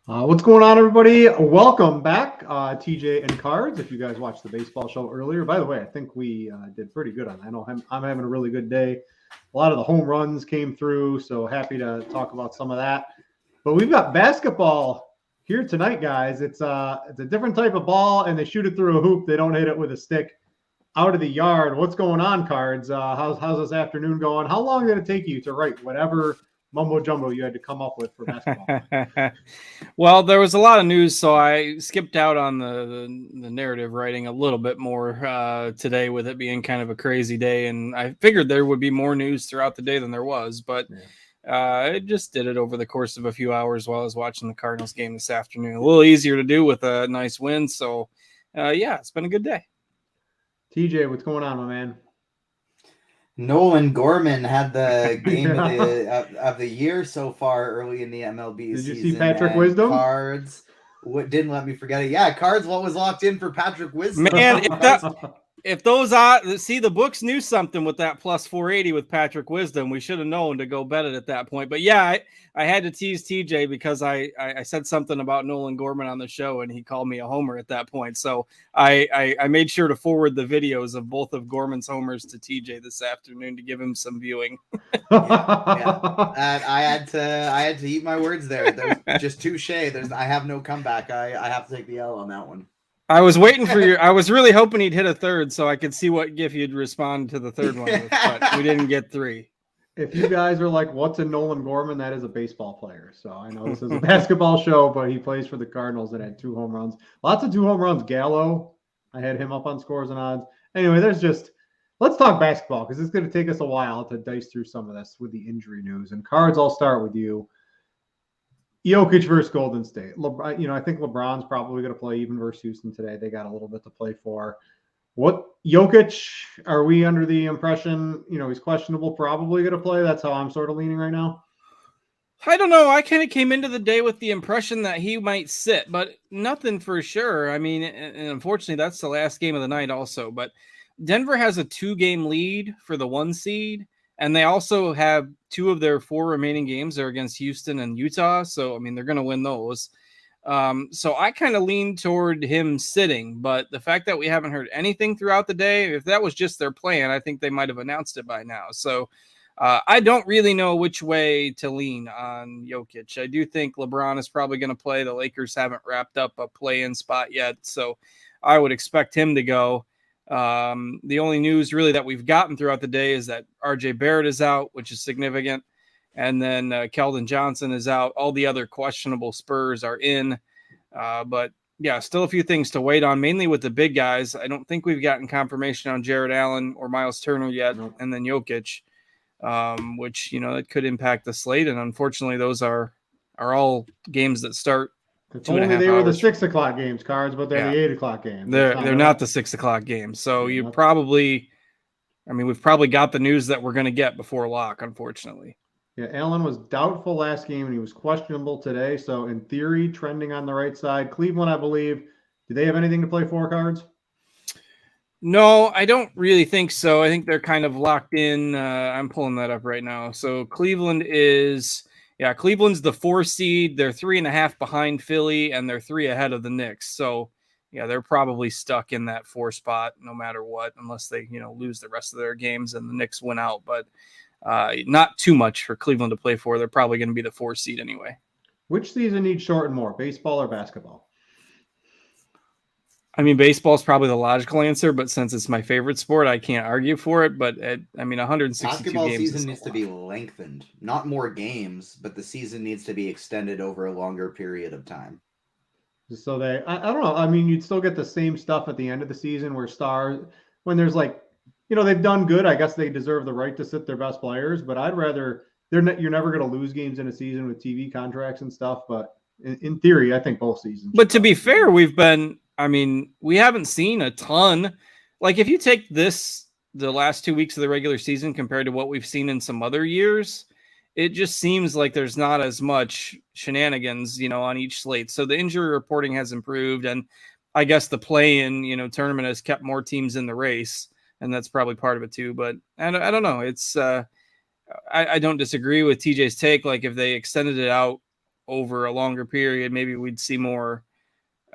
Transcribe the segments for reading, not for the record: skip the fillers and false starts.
What's going on, everybody? Welcome back, TJ and Cards. If you guys watched the baseball show earlier, by the way, I think we did pretty good on that. I know I'm having a really good day. A lot of the home runs came through, so happy to talk about some of that. But we've got basketball here tonight, guys. It's a different type of ball, and they shoot it through a hoop. They don't hit it with a stick out of the yard. What's going on, Cards? How's this afternoon going? How long did it take you to write whatever mumbo jumbo you had to come up with for basketball? Well, there was a lot of news, so I skipped out on the narrative writing a little bit more today, with it being kind of a crazy day, and I figured there would be more news throughout the day than there was, but I just did it over the course of a few hours while I was watching the Cardinals game this afternoon. A little easier to do with a nice win, so it's been a good day. TJ, what's going on, my man? Nolan Gorman had the game of the year so far early in the MLB season. Did you see Patrick Wisdom? Cards. What didn't let me forget it. Yeah, Cards. What was locked in for Patrick Wisdom? Man, if those the books knew something with that plus 480 with Patrick Wisdom, we should have known to go bet it at that point. But yeah, I had to tease TJ because I said something about Nolan Gorman on the show, and he called me a homer at that point. So I made sure to forward the videos of both of Gorman's homers to TJ this afternoon to give him some viewing. I had to eat my words there. There's just touche. I have no comeback. I have to take the L on that one. I was waiting for I was really hoping he'd hit a third so I could see what gif you'd respond to the third one with, but we didn't get three. If you guys are like, what's a Nolan Gorman? That is a baseball player. So I know this is a basketball show, but he plays for the Cardinals and had 2 home runs. Lots of 2 home runs. Gallo, I had him up on scores and odds. Anyway, let's talk basketball because it's going to take us a while to dice through some of this with the injury news. And Cards, I'll start with you. Jokic versus Golden State. I think LeBron's probably going to play even versus Houston today. They got a little bit to play for. Jokic, are we under the impression, he's questionable, probably going to play? That's how I'm sort of leaning right now. I don't know. I kind of came into the day with the impression that he might sit, but nothing for sure. I mean, and unfortunately, that's the last game of the night also. But Denver has a 2-game lead for the 1 seed. And they also have 2 of their 4 remaining games are against Houston and Utah. So, I mean, they're going to win those. So I kind of lean toward him sitting. But the fact that we haven't heard anything throughout the day, if that was just their plan, I think they might have announced it by now. So I don't really know which way to lean on Jokic. I do think LeBron is probably going to play. The Lakers haven't wrapped up a play-in spot yet. So I would expect him to go. The only news really that we've gotten throughout the day is that RJ Barrett is out, which is significant. And then Keldon Johnson is out. All the other questionable Spurs are in. But yeah, still a few things to wait on, mainly with the big guys. I don't think we've gotten confirmation on Jared Allen or Miles Turner yet. Nope. And then Jokic, which, that could impact the slate. And unfortunately, those are all games that start. It's only they were the 6 o'clock games, Cards, but they're the 8 o'clock games. They're not the 6 o'clock games. So we've probably got the news that we're going to get before lock, unfortunately. Yeah, Allen was doubtful last game and he was questionable today. So in theory, trending on the right side. Cleveland, I believe. Do they have anything to play for, Cards? No, I don't really think so. I think they're kind of locked in. I'm pulling that up right now. So Cleveland's the 4 seed. They're 3.5 behind Philly, and they're 3 ahead of the Knicks. So, yeah, they're probably stuck in that 4 spot no matter what, unless they, lose the rest of their games and the Knicks win out. But not too much for Cleveland to play for. They're probably going to be the 4 seed anyway. Which season needs shortened more, baseball or basketball? I mean, baseball is probably the logical answer, but since it's my favorite sport, I can't argue for it. But 162 basketball games season needs to be lengthened, not more games, but the season needs to be extended over a longer period of time. So I don't know. I mean, you'd still get the same stuff at the end of the season where stars, when there's they've done good. I guess they deserve the right to sit their best players, but I'd rather you're never going to lose games in a season with TV contracts and stuff. But in theory, I think both seasons. But to be fair, we haven't seen a ton. Like if you take the last 2 weeks of the regular season compared to what we've seen in some other years, it just seems like there's not as much shenanigans, on each slate. So the injury reporting has improved, and I guess the play-in, tournament has kept more teams in the race, and that's probably part of it too. But I don't know. It's I don't disagree with TJ's take. Like if they extended it out over a longer period, maybe we'd see more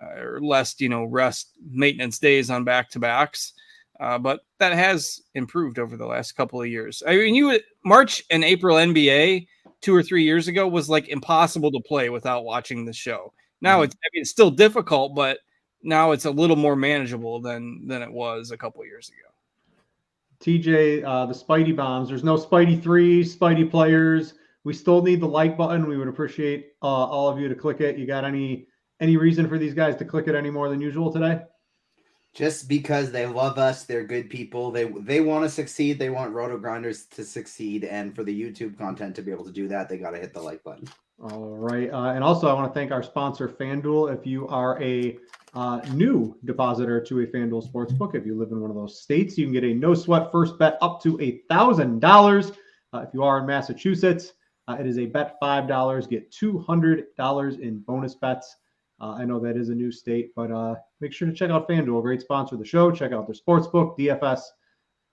or less, rest maintenance days on back-to-backs. But that has improved over the last couple of years. I mean, March and April NBA 2 or 3 years ago was like impossible to play without watching the show. Now it's still difficult, but now it's a little more manageable than it was a couple of years ago. TJ, the Spidey bombs. There's no Spidey 3, Spidey players. We still need the like button. We would appreciate all of you to click it. You got any reason for these guys to click it any more than usual today? Just because they love us, they're good people. They want to succeed. They want RotoGrinders to succeed, and for the YouTube content to be able to do that, they got to hit the like button. All right, and also I want to thank our sponsor, FanDuel. If you are a new depositor to a FanDuel Sportsbook, if you live in one of those states, you can get a no-sweat first bet up to $1,000. If you are in Massachusetts, it is a bet $5, get $200 in bonus bets. I know that is a new state, but make sure to check out FanDuel, a great sponsor of the show. Check out their sportsbook, DFS,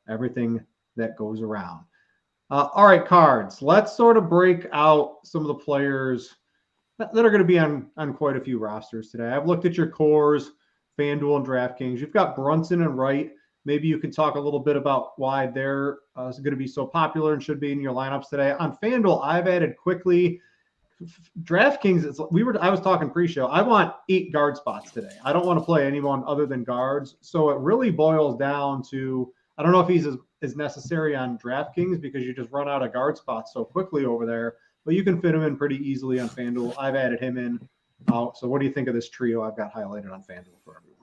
everything that goes around. All right, Cards. Let's sort of break out some of the players that are going to be on quite a few rosters today. I've looked at your cores, FanDuel and DraftKings. You've got Brunson and Wright. Maybe you can talk a little bit about why they're going to be so popular and should be in your lineups today. On FanDuel, I've added quickly. DraftKings, I was talking pre-show. I want 8 guard spots today. I don't want to play anyone other than guards. So it really boils down to, I don't know if he's as necessary on DraftKings because you just run out of guard spots so quickly over there, but you can fit him in pretty easily on FanDuel. I've added him in. So what do you think of this trio I've got highlighted on FanDuel for everyone?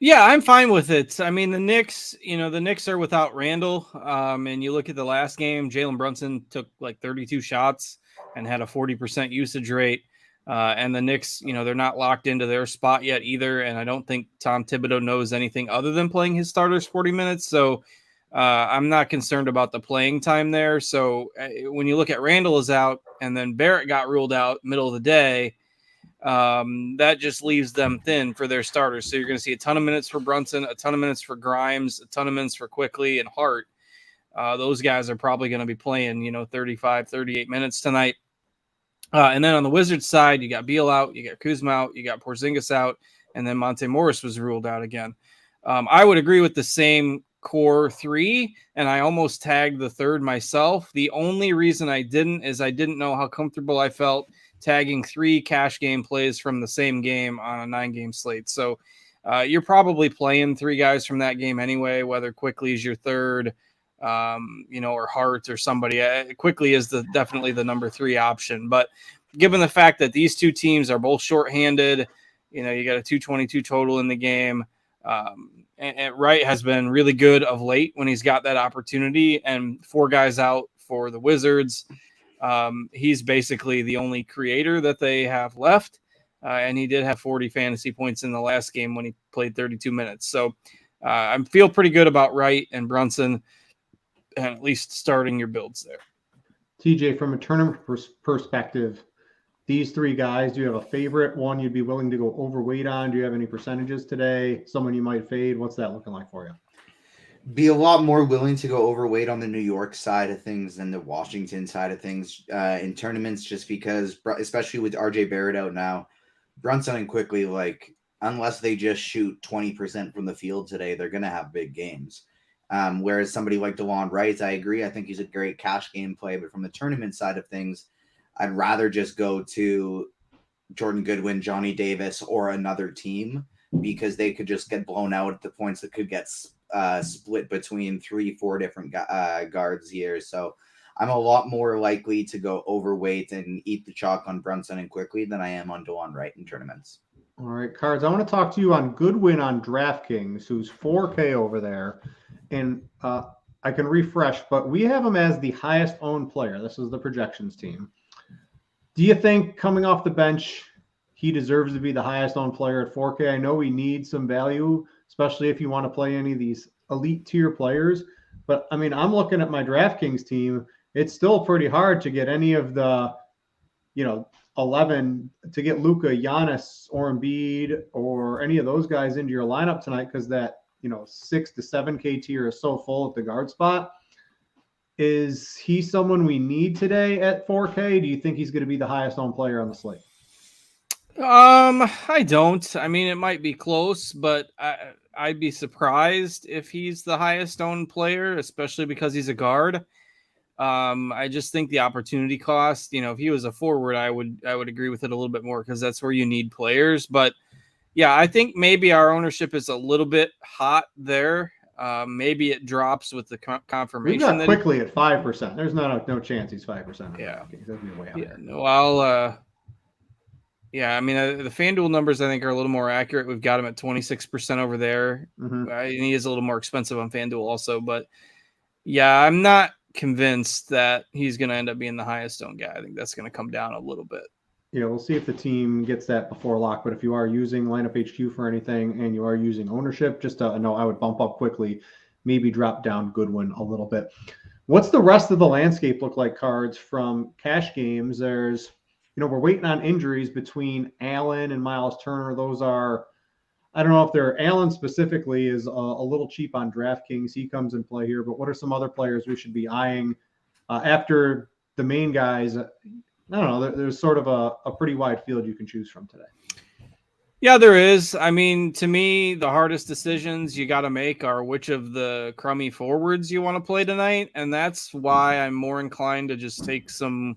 Yeah, I'm fine with it. I mean, the Knicks are without Randall. And you look at the last game, Jalen Brunson took like 32 shots and had a 40% usage rate. And the Knicks, they're not locked into their spot yet either. And I don't think Tom Thibodeau knows anything other than playing his starters 40 minutes. So I'm not concerned about the playing time there. So when you look at Randall is out and then Barrett got ruled out middle of the day, that just leaves them thin for their starters. So you're going to see a ton of minutes for Brunson, a ton of minutes for Grimes, a ton of minutes for Quickly and Hart. Those guys are probably going to be playing, 35, 38 minutes tonight. And then on the Wizards side, you got Beal out, you got Kuzma out, you got Porzingis out, and then Monte Morris was ruled out again. I would agree with the same core 3, and I almost tagged the third myself. The only reason I didn't is I didn't know how comfortable I felt tagging 3 cash game plays from the same game on a 9-game slate. So you're probably playing 3 guys from that game anyway, whether Quickly is your third, or Hart or somebody. Quickly is definitely the number 3 option. But given the fact that these 2 teams are both shorthanded, you got a 222 total in the game. And Wright has been really good of late when he's got that opportunity, and 4 guys out for the Wizards. He's basically the only creator that they have left. And he did have 40 fantasy points in the last game when he played 32 minutes. So I feel pretty good about Wright and Brunson, and at least starting your builds there. TJ, from a tournament perspective, these 3 guys, do you have a favorite one you'd be willing to go overweight on? Do you have any percentages today? Someone you might fade? What's that looking like for you? Be a lot more willing to go overweight on the New York side of things than the Washington side of things in tournaments, just because, especially with RJ Barrett out now, Brunson and Quickly, like, unless they just shoot 20% from the field today, they're going to have big games. Whereas somebody like DeLon Wright, I agree. I think he's a great cash game play, but from the tournament side of things, I'd rather just go to Jordan Goodwin, Johnny Davis, or another team, because they could just get blown out at the points that could get split between 3-4 different guards here. So I'm a lot more likely to go overweight and eat the chalk on Brunson and Quickly than I am on DeLon Wright in tournaments. All right, Cards. I want to talk to you on Goodwin on DraftKings, who's 4K over there. And I can refresh, but we have him as the highest owned player. This is the projections team. Do you think coming off the bench, he deserves to be the highest owned player at 4K? I know we need some value, especially if you want to play any of these elite tier players. But I mean, I'm looking at my DraftKings team. It's still pretty hard to get any of the, 11 to get Luka, Giannis, or Embiid, or any of those guys into your lineup tonight, because that 6 to 7K tier is so full at the guard spot. Is he someone we need today at 4K? Do you think he's going to be the highest owned player on the slate? I don't. I mean, it might be close, but I'd be surprised if he's the highest owned player, especially because he's a guard. I just think the opportunity cost, if he was a forward, I would agree with it a little bit more because that's where you need players. But yeah, I think maybe our ownership is a little bit hot there. Maybe it drops with the confirmation. We've got quickly at 5%. There's no chance he's 5%. Yeah, that'd be way higher. Yeah, I mean, the FanDuel numbers I think are a little more accurate. We've got him at 26% over there. Mm-hmm. And he is a little more expensive on FanDuel also. But yeah, I'm not convinced that he's going to end up being the highest owned guy. I think that's going to come down a little bit. Yeah, we'll see if the team gets that before lock. But if you are using Lineup HQ for anything and you are using ownership, just to know I would bump up quickly, maybe drop down Goodwin a little bit. What's the rest of the landscape look like, Cards, from cash games? There's, we're waiting on injuries between Allen and Miles Turner. Those are, I don't know if they're, Allen specifically is a little cheap on DraftKings. He comes in play here, but what are some other players we should be eyeing after the main guys? I don't know. There's sort of a pretty wide field you can choose from today. Yeah, there is. I mean, to me, the hardest decisions you got to make are which of the crummy forwards you want to play tonight. And that's why I'm more inclined to just take some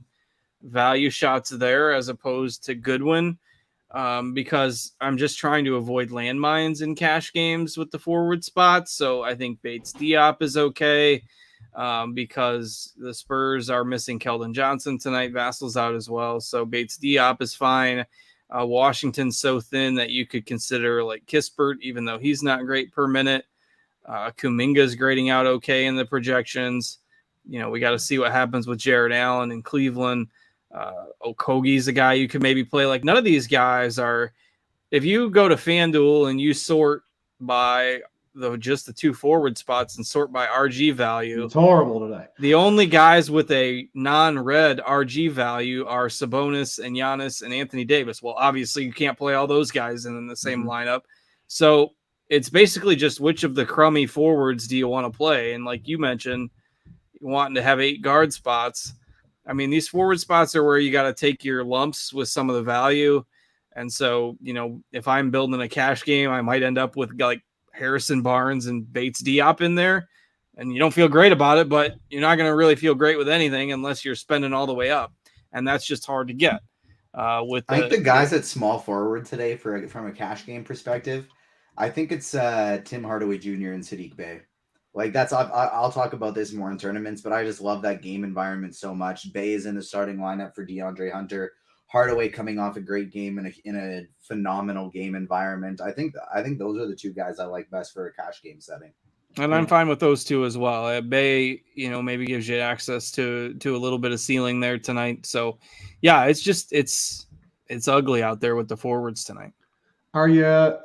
value shots there as opposed to Goodwin, because I'm just trying to avoid landmines in cash games with the forward spots. So I think Bates Diop is okay. Because the Spurs are missing Keldon Johnson tonight. Vassal's out as well. So Bates Diop is fine. Washington's so thin that you could consider like Kispert, even though he's not great per minute. Kuminga's grading out okay in the projections. We got to see what happens with Jared Allen in Cleveland. Okogie's a guy you could maybe play. Like, none of these guys are, if you go to FanDuel and you sort by just the two forward spots and sort by RG value. It's horrible today. The only guys with a non-red RG value are Sabonis and Giannis and Anthony Davis. Well, obviously you can't play all those guys in the same lineup. So it's basically just which of the crummy forwards do you want to play? And like you mentioned, wanting to have 8 guard spots. I mean, these forward spots are where you got to take your lumps with some of the value. And so, if I'm building a cash game, I might end up with like Harrison Barnes and Bates Diop in there, and you don't feel great about it, but you're not going to really feel great with anything unless you're spending all the way up. And that's just hard to get. I think the guys at small forward today from a cash game perspective, I think it's Tim Hardaway Jr. and Sadiq Bey. Like, that's, I'll talk about this more in tournaments, but I just love that game environment so much. Bey is in the starting lineup for DeAndre Hunter. Hardaway coming off a great game in a phenomenal game environment. I think those are the two guys I like best for a cash game setting. And I'm fine with those two as well. Bey, maybe gives you access to a little bit of ceiling there tonight. So, yeah, it's ugly out there with the forwards tonight. Are you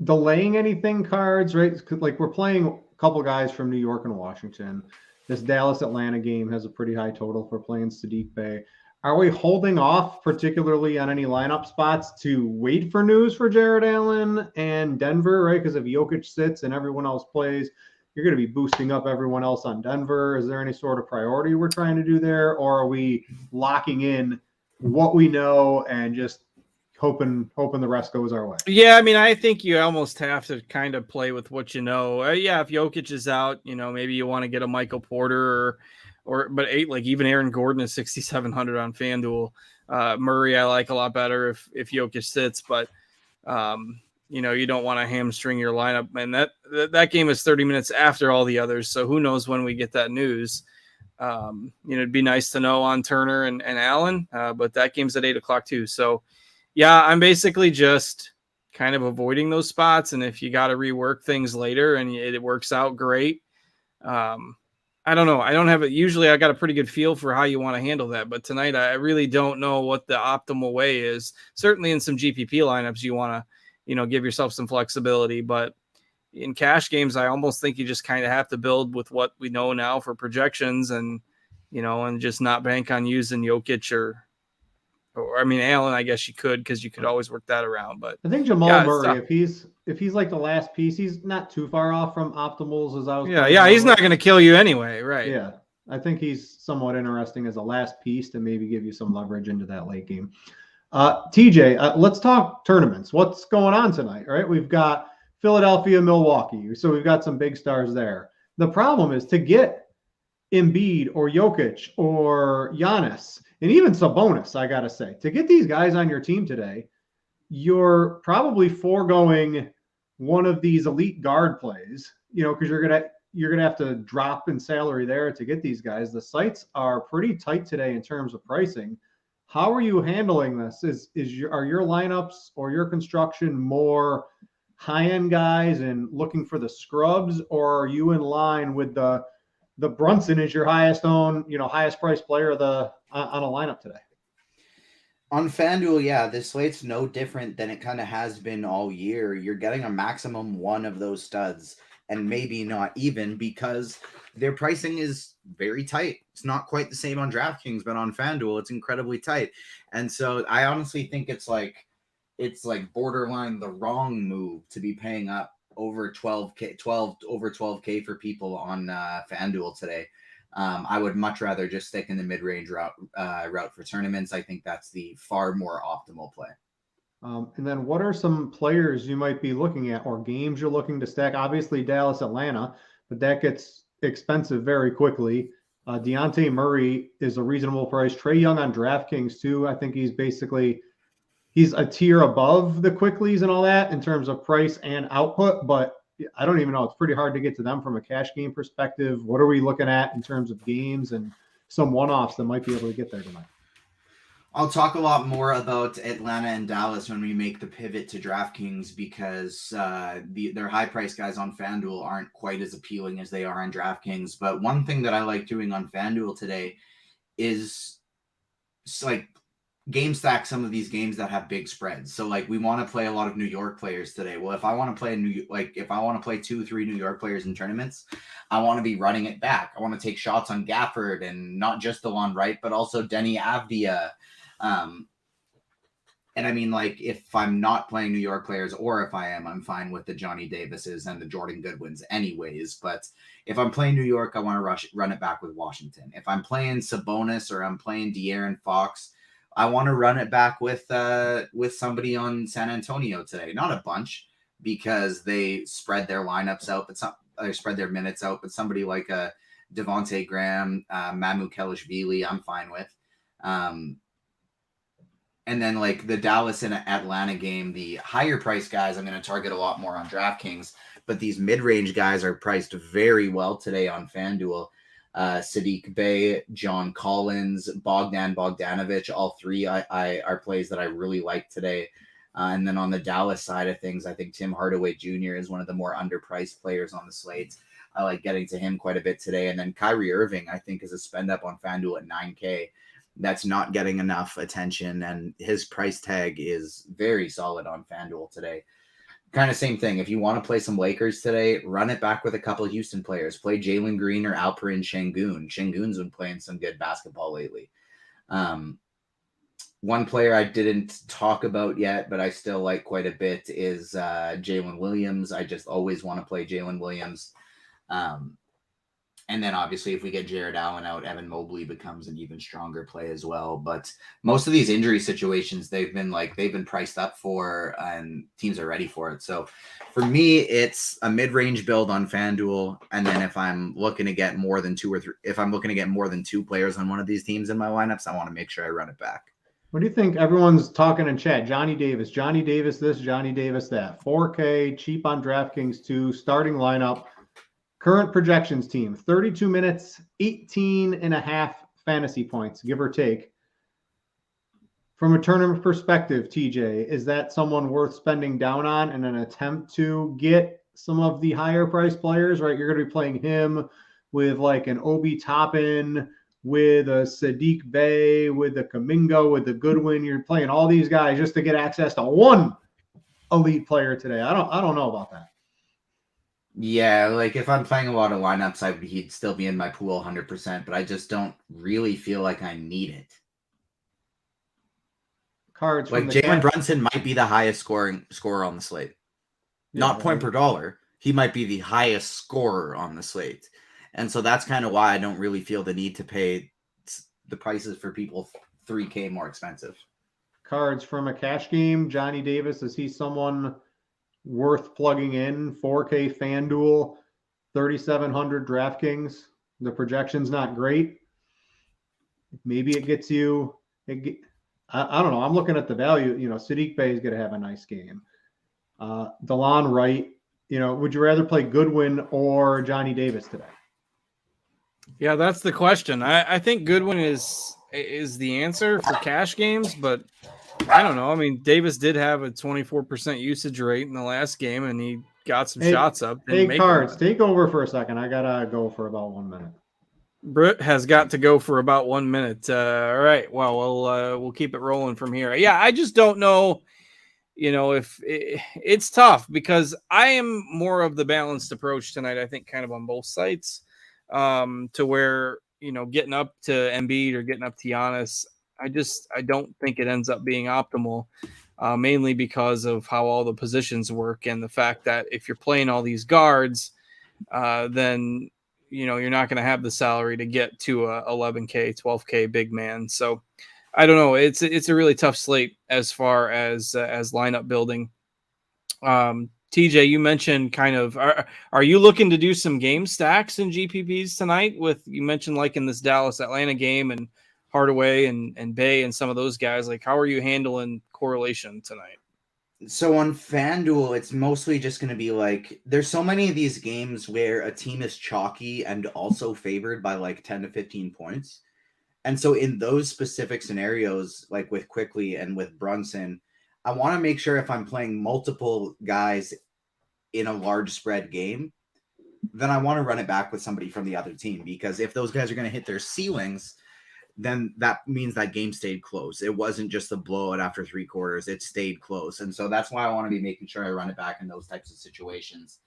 delaying anything, Cards? Right, like we're playing a couple guys from New York and Washington. This Dallas Atlanta game has a pretty high total for playing Sadiq Bey. Are we holding off particularly on any lineup spots to wait for news for Jared Allen and Denver, right? Because if Jokic sits and everyone else plays, you're going to be boosting up everyone else on Denver. Is there any sort of priority we're trying to do there? Or are we locking in what we know and just hoping the rest goes our way? Yeah, I mean, I think you almost have to kind of play with what you know. If Jokic is out, maybe you want to get a Michael Porter but even Aaron Gordon is 6,700 on FanDuel. Murray I like a lot better if Jokic sits, but you don't want to hamstring your lineup. And that game is 30 minutes after all the others, so who knows when we get that news. It'd be nice to know on Turner and Allen, but that game's at 8 o'clock too. So yeah, I'm basically just kind of avoiding those spots, and if you got to rework things later and it works out, great. I don't know. I don't have it. Usually I got a pretty good feel for how you want to handle that. But tonight I really don't know what the optimal way is. Certainly in some GPP lineups, you want to, give yourself some flexibility. But in cash games, I almost think you just kind of have to build with what we know now for projections and just not bank on using Jokic or Allen, I guess you could, because you could always work that around. But I think Jamal Murray, if he's like the last piece, he's not too far off from optimals as I was. Yeah, he's not going to kill you anyway, right? Yeah, I think he's somewhat interesting as a last piece to maybe give you some leverage into that late game. TJ, let's talk tournaments. What's going on tonight, right? We've got Philadelphia, Milwaukee. So we've got some big stars there. The problem is to get Embiid or Jokic or Giannis and even Sabonis, I got to say, to get these guys on your team today, you're probably foregoing one of these elite guard plays, because you're gonna have to drop in salary there to get these guys. The sites are pretty tight today in terms of pricing. How are you handling this? Are your lineups or your construction more high-end guys and looking for the scrubs, or are you in line with the Brunson is your highest priced player on a lineup today? On FanDuel, yeah, this slate's no different than it kind of has been all year. You're getting a maximum one of those studs, and maybe not even, because their pricing is very tight. It's not quite the same on DraftKings, but on FanDuel, it's incredibly tight. And so I honestly think it's like borderline the wrong move to be paying up over 12K for people on FanDuel today. I would much rather just stick in the mid-range route for tournaments. I think that's the far more optimal play. And then what are some players you might be looking at or games you're looking to stack? Obviously, Dallas, Atlanta, but that gets expensive very quickly. Dejounte Murray is a reasonable price. Trae Young on DraftKings, too. I think he's a tier above the Quicklies and all that in terms of price and output, but I don't even know. It's pretty hard to get to them from a cash game perspective. What are we looking at in terms of games and some one-offs that might be able to get there tonight? I'll talk a lot more about Atlanta and Dallas when we make the pivot to DraftKings, because their high-priced guys on FanDuel aren't quite as appealing as they are on DraftKings. But one thing that I like doing on FanDuel today is game stack some of these games that have big spreads. So we want to play a lot of New York players today. Well, if I want to play if I want to play 2-3 New York players in tournaments, I want to be running it back. I want to take shots on Gafford and not just DeLon Wright, but also Denny Avdia. And I mean, if I'm not playing New York players, or if I am, I'm fine with the Johnny Davises and the Jordan Goodwins anyways. But if I'm playing New York, I want to run it back with Washington. If I'm playing Sabonis or I'm playing De'Aaron Fox, I want to run it back with somebody on San Antonio today. Not a bunch, because they spread their lineups out, but spread their minutes out. But somebody like a Devontae Graham, Mamu Kelishvili, I'm fine with. And then the Dallas and Atlanta game, the higher price guys, I'm going to target a lot more on DraftKings. But these mid-range guys are priced very well today on FanDuel. Sadiq Bey, John Collins, Bogdan Bogdanovic, all three are plays that I really like today. And then on the Dallas side of things, I think Tim Hardaway Jr. is one of the more underpriced players on the slate. I like getting to him quite a bit today. And then Kyrie Irving, I think, is a spend up on FanDuel at $9K. That's not getting enough attention, and his price tag is very solid on FanDuel today. Kind of same thing. If you want to play some Lakers today, run it back with a couple of Houston players. Play Jalen Green or Alperen Şengün. Şengün's been playing some good basketball lately. One player I didn't talk about yet, but I still like quite a bit, is Jalen Williams. I just always want to play Jalen Williams. And then obviously if we get Jared Allen out, Evan Mobley becomes an even stronger play as well. But most of these injury situations, they've been priced up for, and teams are ready for it. So for me, it's a mid-range build on FanDuel. And then if I'm looking to get more than two players on one of these teams in my lineups, I want to make sure I run it back. What do you think? Everyone's talking in chat. Johnny Davis this, Johnny Davis that. 4K, cheap on DraftKings too, starting lineup. Current projections team, 32 minutes, 18.5 fantasy points, give or take. From a tournament perspective, TJ, is that someone worth spending down on in an attempt to get some of the higher priced players, right? You're going to be playing him with an Obi Toppin, with a Sadiq Bey, with a Kuminga, with a Goodwin. You're playing all these guys just to get access to one elite player today. I don't know about that. Yeah, if I'm playing a lot of lineups, he'd still be in my pool 100%, but I just don't really feel like I need it. Cards Jalen Brunson might be the highest scorer on the slate. Not point per dollar. He might be the highest scorer on the slate. And so that's kind of why I don't really feel the need to pay the prices for people $3K more expensive. Cards from a cash game. Johnny Davis, is he someone worth plugging in? 4K FanDuel, 3,700 DraftKings. The projection's not great. Maybe it gets you. I don't know. I'm looking at the value. Sadiq Bey is going to have a nice game. DeLon Wright. Would you rather play Goodwin or Johnny Davis today? Yeah, that's the question. I think Goodwin is the answer for cash games, but I don't know. I mean, Davis did have a 24% usage rate in the last game, and he got some shots up. Hey, Cards, take over for a second. I gotta go for about 1 minute. Britt has got to go for about 1 minute. All right. Well, we'll keep it rolling from here. Yeah, I just don't know. If it's tough because I am more of the balanced approach tonight. I think kind of on both sides, to where getting up to Embiid or getting up to Giannis, I don't think it ends up being optimal, mainly because of how all the positions work and the fact that if you're playing all these guards, then you're not going to have the salary to get to a 11K, 12K big man. So I don't know. It's a really tough slate as far as lineup building. TJ, you mentioned kind of, are you looking to do some game stacks in GPPs tonight? You mentioned like in this Dallas Atlanta game and Hardaway and Bay and some of those guys. Like, how are you handling correlation tonight? So on FanDuel, it's mostly just going to be like, there's so many of these games where a team is chalky and also favored by like 10 to 15 points. And so in those specific scenarios, like with Quickly and with Brunson, I want to make sure if I'm playing multiple guys in a large spread game, then I want to run it back with somebody from the other team, because if those guys are going to hit their ceilings, then that means that game stayed close. It wasn't just a blowout after 3 quarters. It stayed close. And so that's why I want to be making sure I run it back in those types of situations.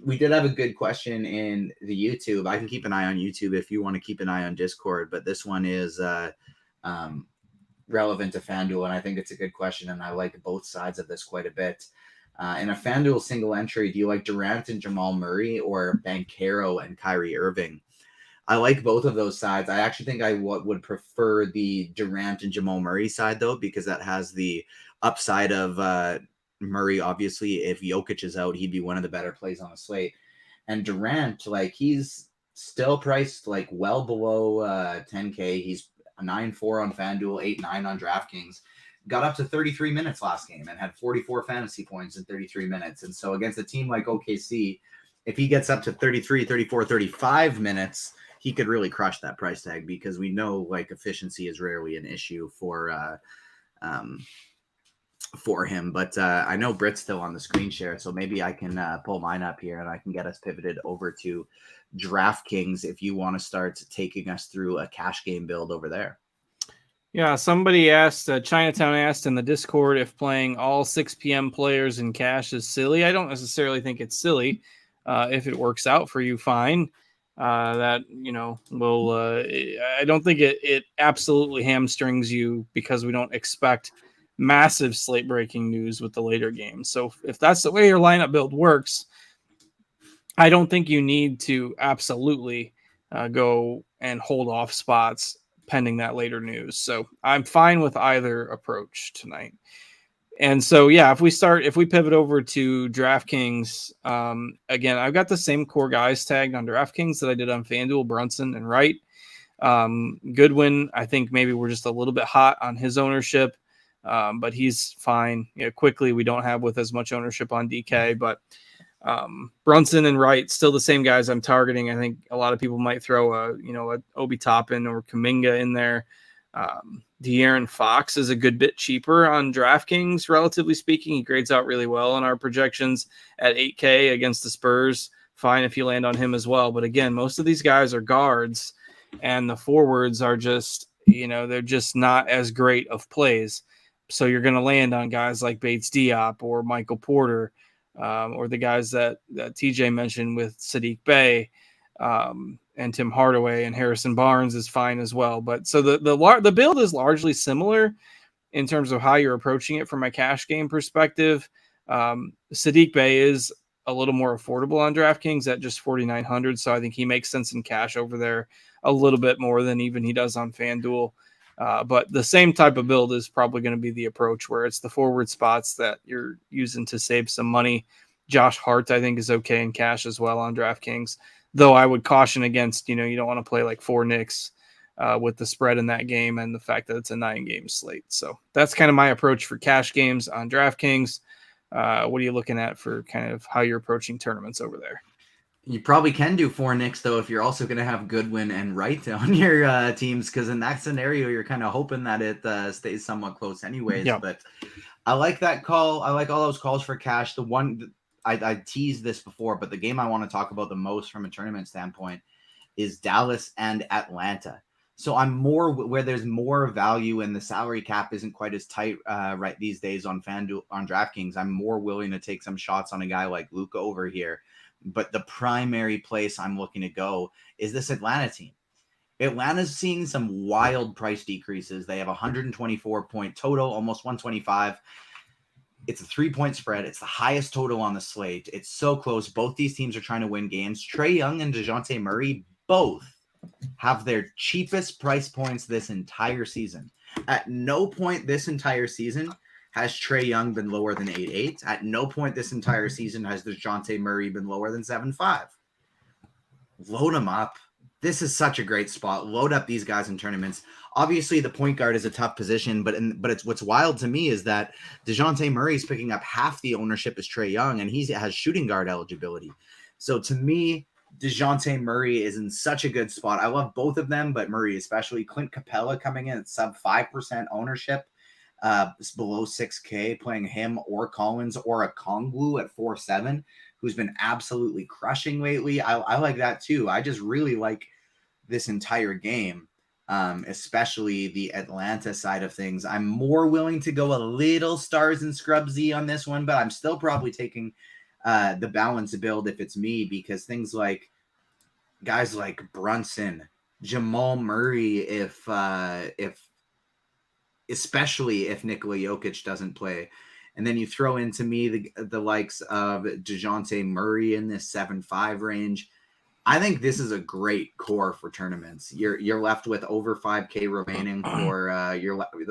We did have a good question in the YouTube. I can keep an eye on YouTube if you want to keep an eye on Discord, but this one is relevant to FanDuel, and I think it's a good question, and I like both sides of this quite a bit. In a FanDuel single entry, do you like Durant and Jamal Murray or Banchero and Kyrie Irving? I like both of those sides. I actually think I would prefer the Durant and Jamal Murray side, though, because that has the upside of Murray. Obviously, if Jokic is out, he'd be one of the better plays on the slate. And Durant, like, he's still priced like well below 10K. He's a 9.4 on FanDuel, 8.9 on DraftKings. Got up to 33 minutes last game and had 44 fantasy points in 33 minutes. And so against a team like OKC, if he gets up to 33, 34, 35 minutes, he could really crush that price tag, because we know like efficiency is rarely an issue for him. But I know Britt's still on the screen share, so maybe I can pull mine up here and I can get us pivoted over to DraftKings if you want to start taking us through a cash game build over there. Yeah, somebody asked, Chinatown asked in the Discord if playing all 6 p.m. players in cash is silly. I don't necessarily think it's silly. If it works out for you, fine. That, will, I don't think it absolutely hamstrings you, because we don't expect massive slate breaking news with the later games. So if that's the way your lineup build works, I don't think you need to absolutely go and hold off spots pending that later news. So I'm fine with either approach tonight. And so, yeah, if we pivot over to DraftKings, again, I've got the same core guys tagged on DraftKings that I did on FanDuel, Brunson and Wright. Goodwin, I think maybe we're just a little bit hot on his ownership, but he's fine. Quickly, we don't have with as much ownership on DK, but Brunson and Wright, still the same guys I'm targeting. I think a lot of people might throw a Obi Toppin or Kuminga in there. De'Aaron Fox is a good bit cheaper on DraftKings, relatively speaking. He grades out really well in our projections at 8K against the Spurs. Fine if you land on him as well. But again, most of these guys are guards, and the forwards are just, they're just not as great of plays. So you're going to land on guys like Bates Diop or Michael Porter, or the guys that TJ mentioned with Sadiq Bey, and Tim Hardaway, and Harrison Barnes is fine as well. But so the build is largely similar in terms of how you're approaching it from a cash game perspective. Sadiq Bey is a little more affordable on DraftKings at just 4,900. So I think he makes sense in cash over there a little bit more than even he does on FanDuel. But the same type of build is probably going to be the approach where it's the forward spots that you're using to save some money. Josh Hart, I think, is okay in cash as well on DraftKings, though I would caution against, you don't want to play like 4 Knicks with the spread in that game and the fact that it's a 9-game slate. So that's kind of my approach for cash games on DraftKings. What are you looking at for kind of how you're approaching tournaments over there? You probably can do 4 Knicks, though, if you're also going to have Goodwin and Wright on your teams, because in that scenario, you're kind of hoping that it stays somewhat close anyways. Yep. But I like that call. I like all those calls for cash. The one I teased this before, but the game I want to talk about the most from a tournament standpoint is Dallas and Atlanta. So I'm more where there's more value and the salary cap isn't quite as tight right these days on FanDuel, on DraftKings. I'm more willing to take some shots on a guy like Luka over here. But the primary place I'm looking to go is this Atlanta team. Atlanta's seeing some wild price decreases. They have 124-point total, almost 125. It's a 3-point spread. It's the highest total on the slate. It's so close. Both these teams are trying to win games. Trae Young and DeJounte Murray both have their cheapest price points this entire season. At no point this entire season has Trae Young been lower than 8.8. At no point this entire season has DeJounte Murray been lower than 7.5. Load them up. This is such a great spot. Load up these guys in tournaments. Obviously, the point guard is a tough position, but it's what's wild to me is that DeJounte Murray's picking up half the ownership as Trae Young, and he has shooting guard eligibility. So to me, DeJounte Murray is in such a good spot. I love both of them, but Murray especially. Clint Capella coming in at sub 5% ownership. Below 6K, playing him or Collins or a Kongwu at 4.7, who's been absolutely crushing lately. I like that too. I just really like this entire game, especially the Atlanta side of things. I'm more willing to go a little stars and scrubsy on this one, but I'm still probably taking the balance build if it's me, because things like guys like Brunson, Jamal Murray, especially if Nikola Jokic doesn't play. And then you throw into me the likes of DeJounte Murray in this 7.5 range. I think this is a great core for tournaments. You're left with over 5K remaining for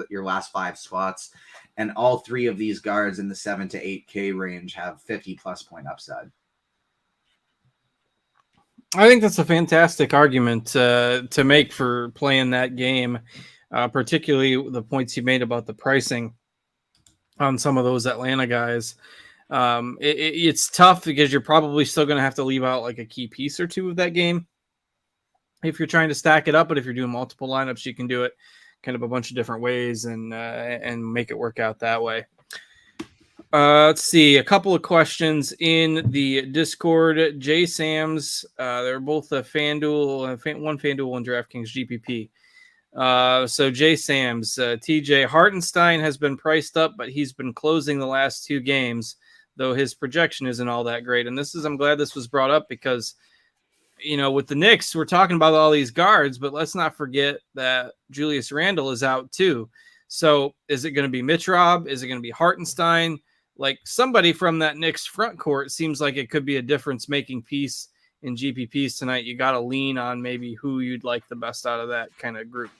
your last 5 spots. And all 3 of these guards in the 7 to 8K range have 50+ point upside. I think that's a fantastic argument to make for playing that game. Particularly the points you made about the pricing on some of those Atlanta guys. It's tough because you're probably still going to have to leave out like a key piece or two of that game if you're trying to stack it up. But if you're doing multiple lineups, you can do it kind of a bunch of different ways and make it work out that way. Let's see, a couple of questions in the Discord. Jay Sams, they're both a FanDuel, one FanDuel, one DraftKings GPP. So Jay Sams, TJ Hartenstein has been priced up, but he's been closing the last 2 games, though his projection isn't all that great. And I'm glad this was brought up because, with the Knicks, we're talking about all these guards, but let's not forget that Julius Randle is out too. So is it going to be Mitch Rob? Is it going to be Hartenstein? Like somebody from that Knicks front court seems like it could be a difference making piece in GPPs tonight. You got to lean on maybe who you'd like the best out of that kind of group.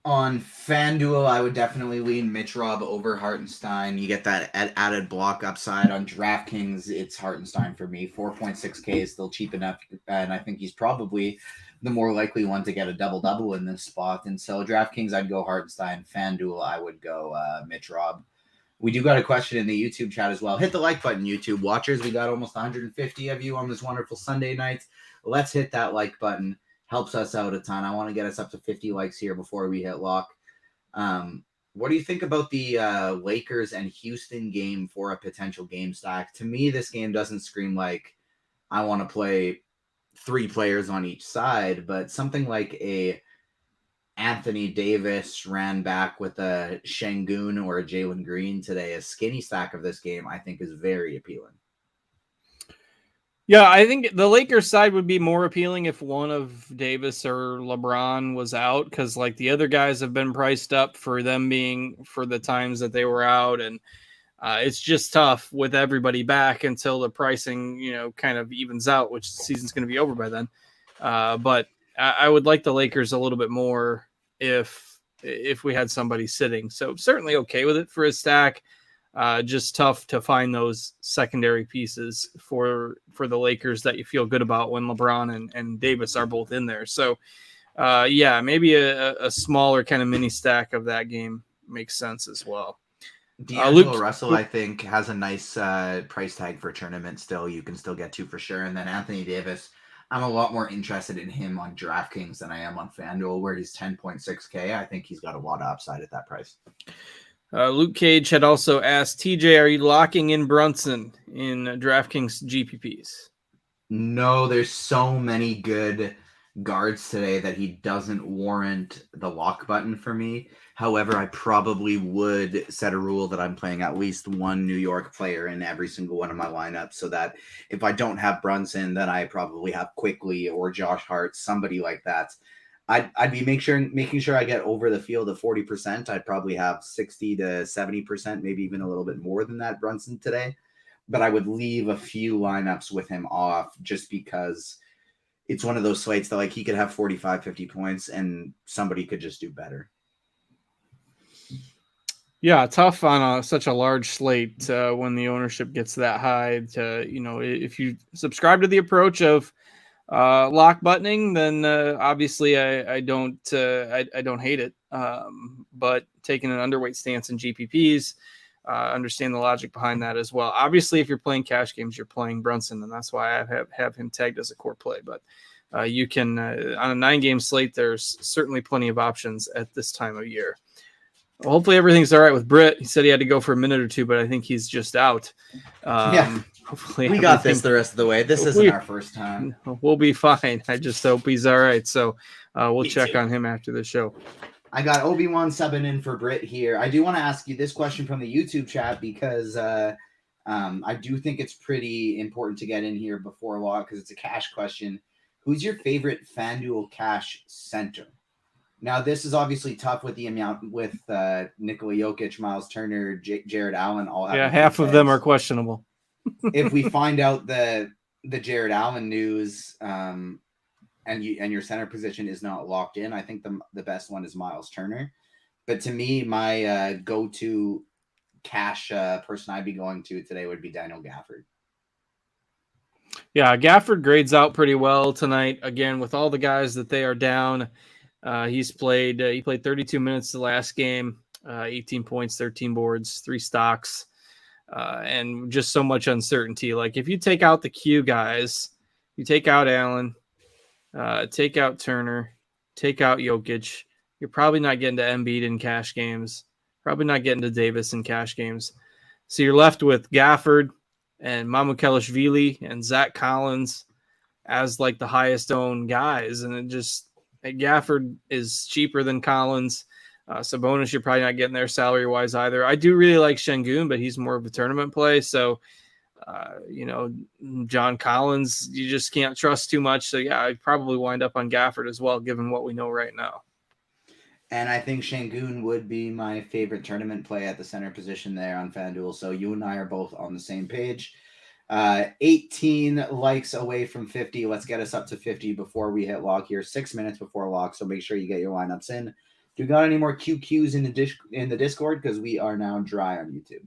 On FanDuel, I would definitely lean Mitch Rob over Hartenstein. You get that added block upside. On DraftKings, it's Hartenstein for me. 4.6K is still cheap enough, and I think he's probably the more likely one to get a double-double in this spot. And so DraftKings, I'd go Hartenstein. FanDuel, I would go Mitch Rob. We do got a question in the YouTube chat as well. Hit the like button, YouTube watchers. We got almost 150 of you on this wonderful Sunday night. Let's hit that like button. Helps us out a ton. I want to get us up to 50 likes here before we hit lock. What do you think about the Lakers and Houston game for a potential game stack? To me, this game doesn't scream like I want to play 3 players on each side, but something like a Anthony Davis ran back with a Şengün or a Jalen Green today. A skinny stack of this game, I think, is very appealing. Yeah, I think the Lakers side would be more appealing if one of Davis or LeBron was out, because like the other guys have been priced up for them being for the times that they were out, and It's just tough with everybody back until the pricing, kind of evens out, which the season's going to be over by then. But I would like the Lakers a little bit more if we had somebody sitting. So certainly okay with it for a stack. Just tough to find those secondary pieces for the Lakers that you feel good about when LeBron and Davis are both in there. So maybe a smaller kind of mini stack of that game makes sense as well. D'Angelo Russell, I think, has a nice price tag for tournament still. You can still get to for sure. And then Anthony Davis, I'm a lot more interested in him on DraftKings than I am on FanDuel, where he's 10.6K. I think he's got a lot of upside at that price. Luke Cage had also asked, TJ, are you locking in Brunson in DraftKings GPPs? No, there's so many good guards today that he doesn't warrant the lock button for me. However, I probably would set a rule that I'm playing at least one New York player in every single one of my lineups, so that if I don't have Brunson, then I probably have Quickly or Josh Hart, somebody like that. I'd be making sure I get over the field of 40%. I'd probably have 60 to 70%, maybe even a little bit more than that Brunson today. But I would leave a few lineups with him off just because it's one of those slates that he could have 45, 50 points and somebody could just do better. Yeah, tough on such a large slate when the ownership gets that high. If you subscribe to the approach of lock buttoning, then obviously I don't hate it. But taking an underweight stance in GPPs, understand the logic behind that as well. Obviously, if you're playing cash games, you're playing Brunson, and that's why I have him tagged as a core play. But you can on a 9-game slate, there's certainly plenty of options at this time of year. Well, hopefully everything's all right with Britt. He said he had to go for a minute or two, but I think he's just out. Hopefully we got this the rest of the way. This isn't our first time. We'll be fine. I just hope he's all right. So we'll check on him after the show. I got Obi-Wan subbing in for Britt here. I do want to ask you this question from the YouTube chat because I do think it's pretty important to get in here before lock because it's a cash question. Who's your favorite FanDuel cash center? Now, this is obviously tough with the amount with Nikola Jokic, Miles Turner, Jared Allen. All half of them are questionable. If we find out the Jared Allen news and your center position is not locked in, I think the best one is Miles Turner. But to me, my go-to cash person I'd be going to today would be Daniel Gafford. Yeah, Gafford grades out pretty well tonight. Again, with all the guys that they are down. He played 32 minutes the last game, 18 points, 13 boards, 3 stocks, and just so much uncertainty. If you take out the Q guys, you take out Allen, take out Turner, take out Jokic, you're probably not getting to Embiid in cash games, probably not getting to Davis in cash games. So you're left with Gafford and Mamukelashvili and Zach Collins as the highest owned guys, and it just Gafford is cheaper than Collins. Sabonis, you're probably not getting there salary-wise either. I do really like Şengün, but he's more of a tournament play. So, John Collins, you just can't trust too much. So, yeah, I'd probably wind up on Gafford as well, given what we know right now. And I think Şengün would be my favorite tournament play at the center position there on FanDuel. So you and I are both on the same page. 18 likes away from 50. Let's get us up to 50 before we hit lock here. 6 minutes before lock, so make sure you get your lineups in. Do you got any more QQs in the Discord? Because we are now dry on YouTube.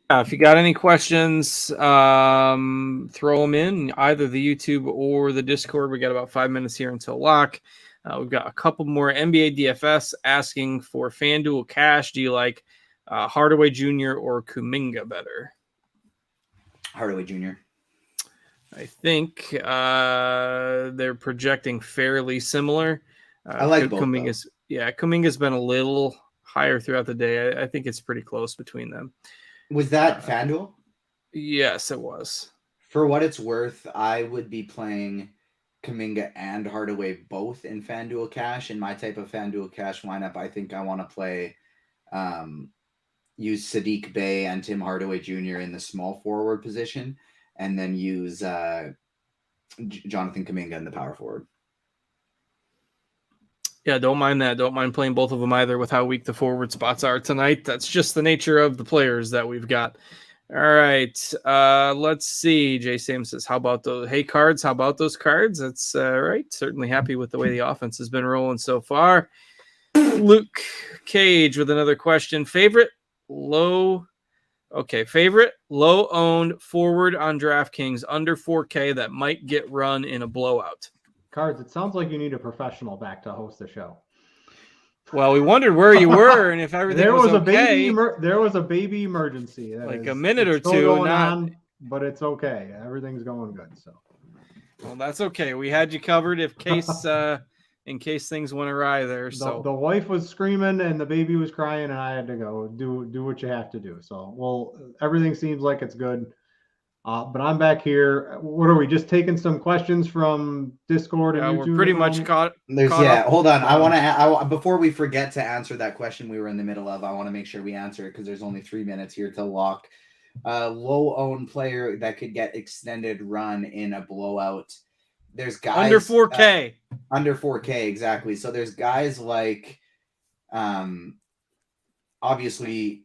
If you got any questions, throw them in either the YouTube or the Discord. We got about 5 minutes here until lock. We've got a couple more NBA DFS asking for FanDuel cash. Do you like Hardaway Jr. or Kuminga better? Hardaway Jr. I think they're projecting fairly similar. I like both. Kuminga's been a little higher throughout the day. I think it's pretty close between them. Was that FanDuel? Yes, it was. For what it's worth, I would be playing Kuminga and Hardaway both in FanDuel cash. In my type of FanDuel cash lineup, I think I want to play use Sadiq Bey and Tim Hardaway Jr. in the small forward position, and then use Jonathan Kuminga in the power forward. Yeah, don't mind that. Don't mind playing both of them either with how weak the forward spots are tonight. That's just the nature of the players that we've got. All right. Let's see. Jay Sam says, how about those? Hey, cards. How about those cards? That's right. Certainly happy with the way the offense has been rolling so far. Luke Cage with another question. Favorite low owned forward on DraftKings under 4K that might get run in a blowout. Cards, it sounds like you need a professional back to host the show. Well, we wondered where you were and if everything was okay. There was a baby emergency. Like a minute or two. But it's okay. Everything's going good. So, well, that's okay. We had you covered in case things went awry there. So the wife was screaming and the baby was crying, and I had to go do what you have to do. So, well, everything seems like it's good. But I'm back here. What are we just taking some questions from Discord and YouTube? We're pretty much caught. Hold on. I want to before we forget to answer that question we were in the middle of. I want to make sure we answer it because there's only 3 minutes here to lock. Low owned player that could get extended run in a blowout. There's guys under 4K. Under 4K, exactly. So there's guys like, obviously.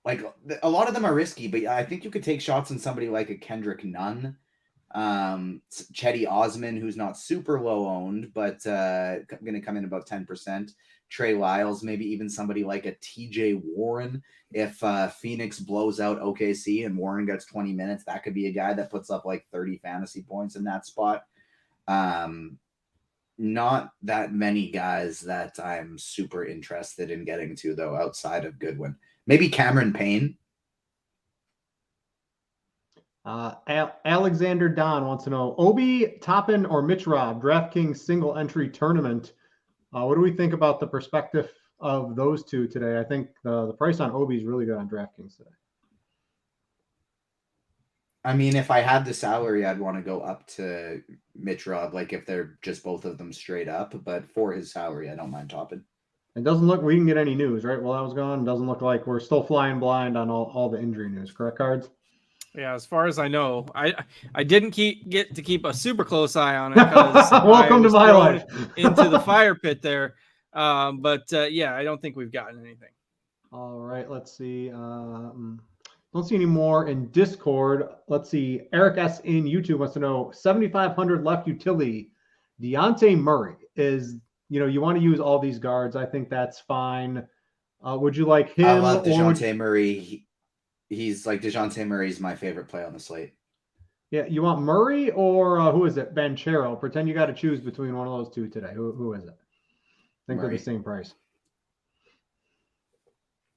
Like a lot of them are risky, but I think you could take shots on somebody like a Kendrick Nunn, Chetty Osman, who's not super low owned, but going to come in about 10%. Trey Lyles, maybe even somebody like a TJ Warren. If Phoenix blows out OKC and Warren gets 20 minutes, that could be a guy that puts up like 30 fantasy points in that spot. Not that many guys that I'm super interested in getting to, though, outside of Goodwin. Maybe Cameron Payne. Alexander Don wants to know, Obi Toppin or Mitch Robb, DraftKings single entry tournament. What do we think about the perspective of those two today? I think the price on Obi is really good on DraftKings today. I mean, if I had the salary, I'd want to go up to Mitch Robb, like if they're just both of them straight up. But for his salary, I don't mind Toppin. It doesn't look we didn't get any news, right? While I was gone, doesn't look like we're still flying blind on all the injury news, correct, Cards? Yeah, as far as I know, I didn't get to keep a super close eye on it because welcome to my life into the fire pit there. But yeah, I don't think we've gotten anything. All right, let's see. Don't see any more in Discord. Let's see. Eric S in YouTube wants to know 7,500 left utility. Dejounte Murray is. You want to use all these guards. I think that's fine. Would you like him? I love Dejounte Murray. He's like Dejounte Murray's my favorite play on the slate. Yeah, you want Murray or who is it? Banchero. Pretend you got to choose between one of those two today. Who is it? I think Murray. They're the same price.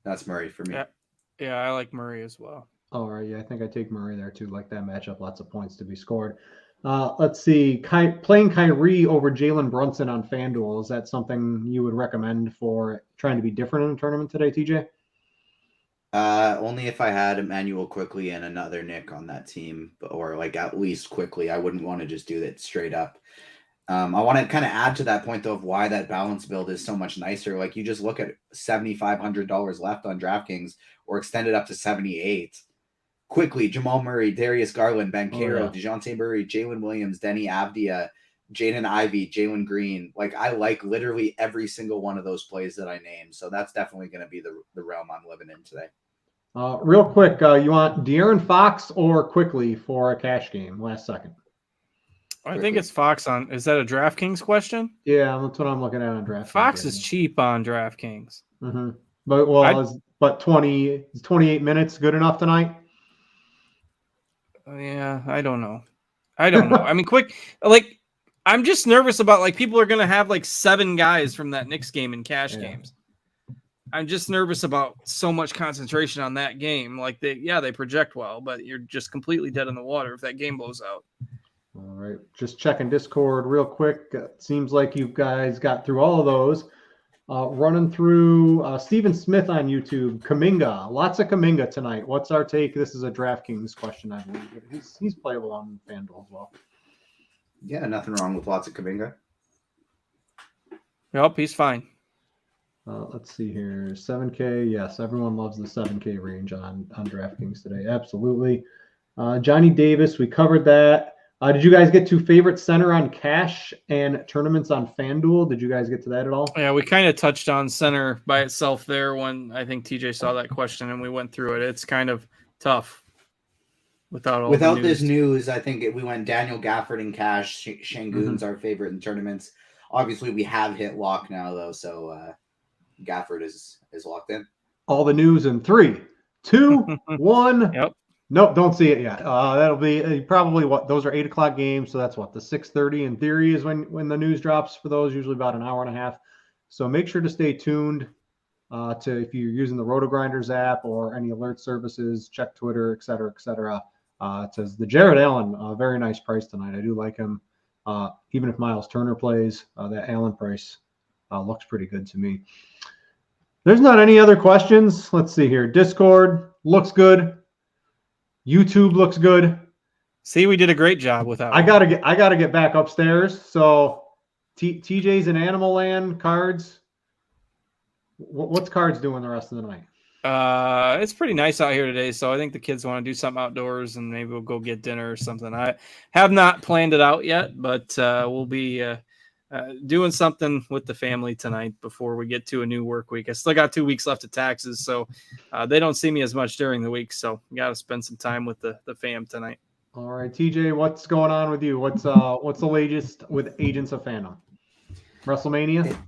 That's Murray for me. Yeah, I like Murray as well. All right, yeah, I think I take Murray there too. Like that matchup, lots of points to be scored. Let's see. Playing Kyrie over Jalen Brunson on FanDuel, is that something you would recommend for trying to be different in a tournament today, TJ? Only if I had Emmanuel Quickly and another Nick on that team, or like at least Quickly. I wouldn't want to just do that straight up. I want to kind of add to that point, though, of why that balance build is so much nicer. Like you just look at $7,500 left on DraftKings or extend it up to $78,000. Quickly, Jamal Murray, Darius Garland, Banchero, Dejounte Murray, Jalen Williams, Denny Avdia, Jaden Ivey, Jalen Green. Like I like literally every single one of those plays that I named. So that's definitely going to be the realm I'm living in today. Real quick, you want De'Aaron Fox or Quickly for a cash game? Last second. I think it's Fox on. Is that a DraftKings question? Yeah, that's what I'm looking at on DraftKings. Fox is cheap on DraftKings. Mm-hmm. But 28 minutes good enough tonight? Yeah, I don't know. I mean, I'm just nervous about like people are going to have like 7 guys from that Knicks game in cash games. I'm just nervous about so much concentration on that game. Like they project well, but you're just completely dead in the water if that game blows out. All right, just checking Discord real quick. Seems like you guys got through all of those. Running through Stephen Smith on YouTube. Kuminga, lots of Kuminga tonight. What's our take? This is a DraftKings question, I believe. He's playable on FanDuel as well. Yeah, nothing wrong with lots of Kuminga. Yep, he's fine. Let's see here. 7K. Yes, everyone loves the 7K range on DraftKings today. Absolutely. Johnny Davis, we covered that. Did you guys get to favorite center on cash and tournaments on FanDuel? Did you guys get to that at all? Yeah, we kind of touched on center by itself there when I think TJ saw that question and we went through it. It's kind of tough without this news. I think we went Daniel Gafford and cash. Şengün's our favorite in tournaments. Obviously, we have hit lock now though, so Gafford is locked in. All the news in 3, 2, 1. Yep. Nope, don't see it yet. That'll be probably those are 8 o'clock games, so that's the 6:30 in theory is when the news drops for those. Usually about an hour and a half. So make sure to stay tuned to if you're using the RotoGrinders app or any alert services, check Twitter, et cetera, et cetera. It says the Jared Allen, very nice price tonight. I do like him. Even if Miles Turner plays, that Allen price looks pretty good to me. There's not any other questions. Let's see here. Discord looks good. YouTube looks good. See, we did a great job with that. I gotta get back upstairs. So TJ's in Animal Land cards. What's cards doing the rest of the night? It's pretty nice out here today, so I think the kids want to do something outdoors, and maybe we'll go get dinner or something. I have not planned it out yet, but we'll be doing something with the family tonight before we get to a new work week. I still got 2 weeks left of taxes, so they don't see me as much during the week, so got to spend some time with the fam tonight. All right, TJ, what's going on with you? What's the latest with Agents of Fandom? WrestleMania?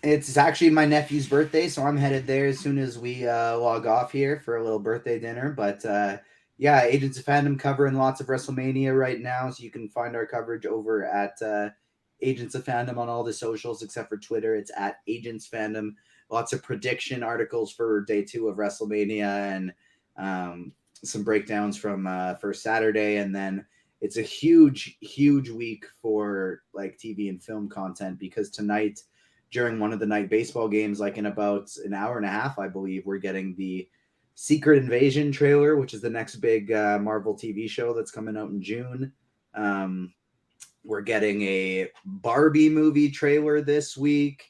It's actually my nephew's birthday, so I'm headed there as soon as we log off here for a little birthday dinner. But yeah, Agents of Fandom covering lots of WrestleMania right now, so you can find our coverage over at Agents of Fandom on all the socials except for Twitter. It's at Agents Fandom. Lots of prediction articles for day 2 of WrestleMania and some breakdowns from first Saturday. And then it's a huge week for like TV and film content because tonight during one of the night baseball games, like in about an hour and a half, I believe, we're getting the Secret Invasion trailer, which is the next big Marvel TV show that's coming out in June. We're getting a Barbie movie trailer this week,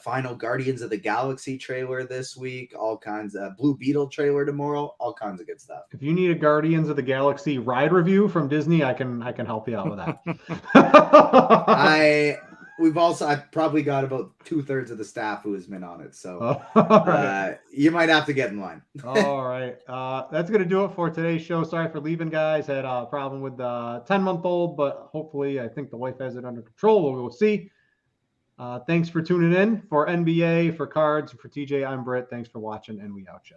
final Guardians of the Galaxy trailer this week, all kinds of Blue Beetle trailer tomorrow, all kinds of good stuff. If you need a Guardians of the Galaxy ride review from Disney, I can help you out with that. I've probably got about 2/3 of the staff who has been on it. So right. You might have to get in line. All right. That's going to do it for today's show. Sorry for leaving, guys. Had a problem with the 10-month-old, but hopefully I think the wife has it under control. We'll see. Thanks for tuning in for NBA, for cards, for TJ. I'm Britt. Thanks for watching, and we out you.